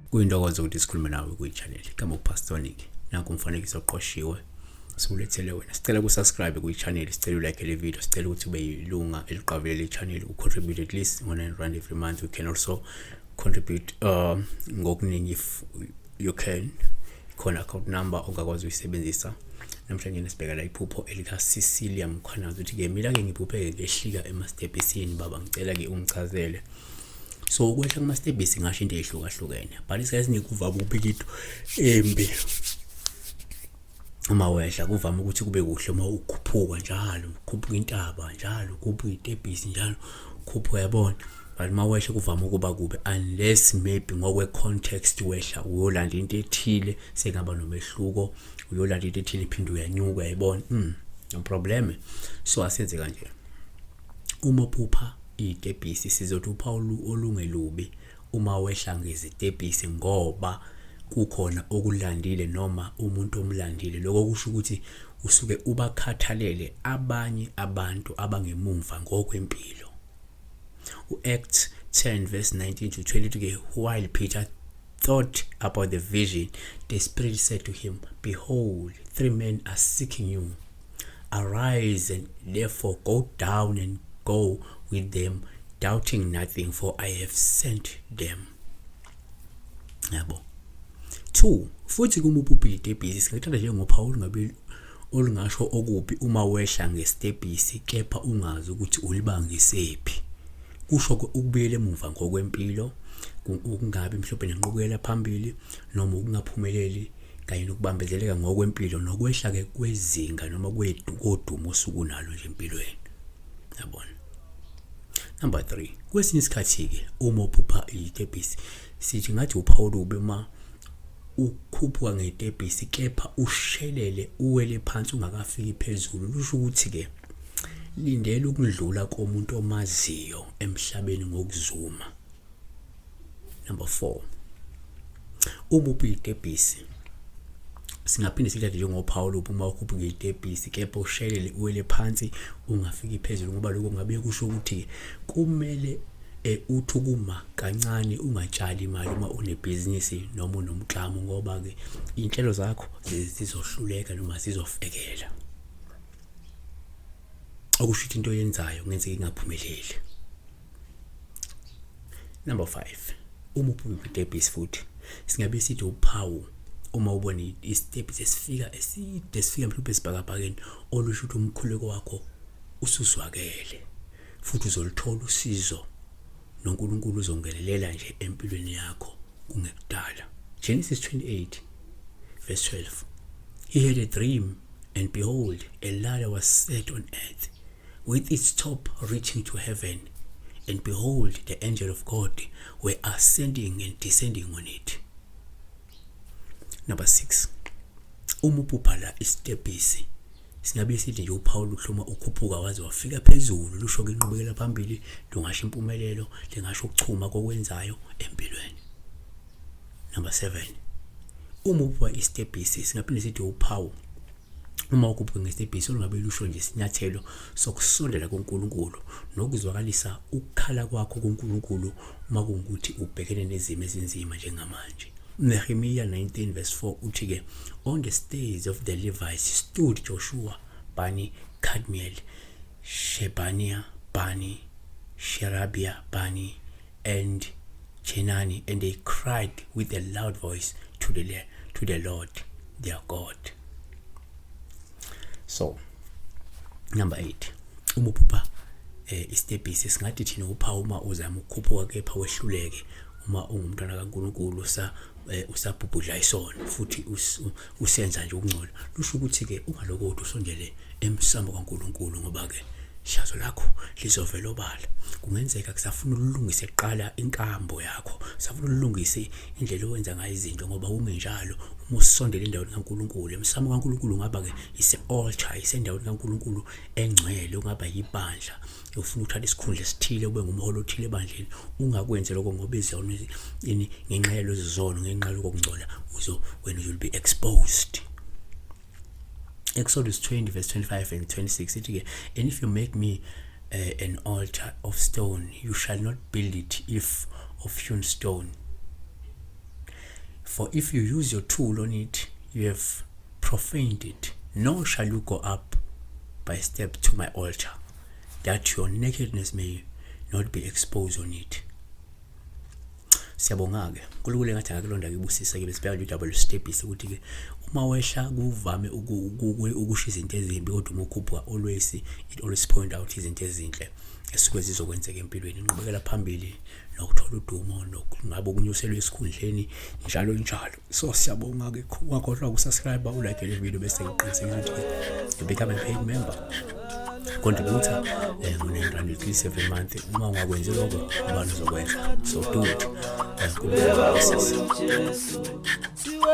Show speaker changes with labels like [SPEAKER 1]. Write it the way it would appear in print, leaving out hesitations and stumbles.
[SPEAKER 1] Kuyintokozo ukuthi sikhulume nawe kwi-channel kama uPastor nanku umfanekiso oqoshiwe siwulethele wena. Sicela ukusubscribe kwi-channel, sicela ulike le video, sicela ukuthi ube yilunga eliqavile le-channel, ucontribute at least R9 every month. You can also contribute ngokuningi if you can. Khona account number ongakwazi uyisebenzisa. Namhlanje nesibheka la iphupho elika Cecilia Mkhwanazi uthi ke mina ke ngiphupheke ngehlika emasitebhisini baba, ngicela ke ungichazele. So ukwehla kumasitebhisi ngasho into ehlukahlukene, but isikhathi nikuvaba ukubika into embi. Uma wehla kuvama ukuthi kube kuhle uma ukhuphuka njalo, ukhuphuka intaba njalo, ukhuphuka itebhisi njalo, ukhuphuka yabona. But uma wehla kuvama ukuba kube unless maybe ngokwe context wehla uyolanda into ethile sengaba nomehluko, uyolanda into ethile iphinde uyanyuka yabona. No problem. So asenze kanje. Uma uphupha itebhisi sizothi uPaul olungelubi uma wehla ngezitebhisi ngoba kukhona okulandile noma umuntu omlandile. Lokho kusho ukuthi usuke ubakhathalele abanye abantu abangemumva ngokwempilo. Acts 10 verse 19 to 22 ke, while Peter thought about the vision, the Spirit said to him, "Behold, 3 men are seeking you. Arise and therefore go down and go with them, doubting nothing, for I have sent them." Yabo. 2. Futhi kuma uphupha itebhisi singathanda njengoPaul ngabe olungasho okubi uma wehla ngesitebhisi kepha ungazi ukuthi ulibangisephi. Kusho ukubuyela emuva ngokwempilo, ukungabi mhlophe nenqubekela phambili noma ukungaphumeleli kanye nokubambezeleka ngokwempilo nokwehla ke kwezinga noma kwedumo osuku nalo nje empilweni. Yabona. Number 3. Kwesinye isikhathi ke uma uphupha itebhisi sithi ngathi uPaul ubema ukhuphuka ngetebhisi kepha ushelele uwele phansi ungakafiki phezulu. Lusho ukuthi ke lindela ukudlula komuntu omaziyo emhlabeni ngokuzuma. Number 4. Uma uphupha itebhisi singaphinde sithi njengoPaul uma ukhuphuka itebhisi kepha ushelele uwele phansi ungafiki phezulu, ngoba lokho ngabe kusho ukuthi kumele uthukuma kancane, ungatshali imali uma unebhizinisi noma unomklamo, ngoba ke inhlelo zakho zizohluleka noma zizofekela. Okusho into yenzayo ngenzeke ingaphumeleli. Number 5. Uma uphupha itebhisi futhi singabe sithi uPaul uma ubona isitebhisi esifika mhlawumbe esibhakabhakeni olusho ukuthi umkhuleko wakho ususwakele futhi uzolithola usizo noNkulunkulu uzongelelela nje empilweni yakho kungekudala. Genesis 28 verse 12. He had a dream, and behold, a ladder was set on earth with its top reaching to heaven, and behold, the angel of God were ascending and descending on it. Number 6. Uma uphupha la isitebhisi singabe sithi nje uPaul uhluma ukhuphuka waze wafika phezulu. Lusho ke inqubekela phambili, lungasho impumelelo, lingasho ukuchuma kokwenzayo empilweni. Number 7. Uma uphupha isitebhisi singaphinde sithi uPaul uma ukhuphuka ngesitebhisi olungabe lusho nje isinyathelo sokusondela kuNkulunkulu nokuzwakalisa ukukhala kwakho kuNkulunkulu uma kungukuthi ubhekene nezimo ezinzima njengamanje. Nehemiah 19 verse 4 uthi ke, on the stairs of the Levites stood Joshua, Bani, Kadmiel, Shebaniah, Bani, Sherebiah, Bani, and Chenani, and they cried with a loud voice to the Lord their God. So, number 8. Uma uphupha isitebhisi singathi thina uPaul uma uzama ukukhuphuka kepha wehluleke, uma ungumntwana kaNkulunkulu usabhubhudla isona futhi usenza nje ukungcola. Lusho ukuthi ke ungalokho usondele emsamo kaNkulunkulu, ngoba ke ishazo lakho lizovela obala. Kungenzeka kusafuna ulungise eqala inkambo yakho, safuna ulungise indlela owenza ngayo izinto, ngoba kungenjalo uma usondele endaweni kaNkulunkulu. Emsamo kaNkulunkulu ngaba ke ise-altar, isendaweni kaNkulunkulu engcwele, ungaba yibandla. Ufuna ukuthatha isikhundla esithile ube ngumholi othile ebandleni, ungakwenze lokho ngoba izono ngenxa yalezo zono, ngenxa lokungcola wena will be exposed. Exodus 20 verse 25 and 26 ithi-ke, and if you make me an altar of stone, you shall not build it if of hewn stone. For if you use your tool on it, you have profaned it. Nor shall you go up by step to my altar, that your nakedness may not be exposed on it. Siyabonga-ke uNkulunkulu engathi angakulonda kibusisa-ke besibheka nje udaba lwesitebhisi ukuthi-ke uma wehla kuvame ukusho izinto ezimbi, kodwa uma ukhuphuka it always point out izinto ezinhle esuke zizokwenzeka empilweni. Inqubekela phambili nokuthola udumo ngabe ukunyuselwa esikhundleni njalo njalo. So siyabonga-ke, ungakhohlwa ukusubscribe, ulike le video bese ngiqinisekisa ukuthi you become a paid member. Contributor ngo-9 at least every month. Uma ungakwenzi lokho ubani uzokwenza, so do it. Siwe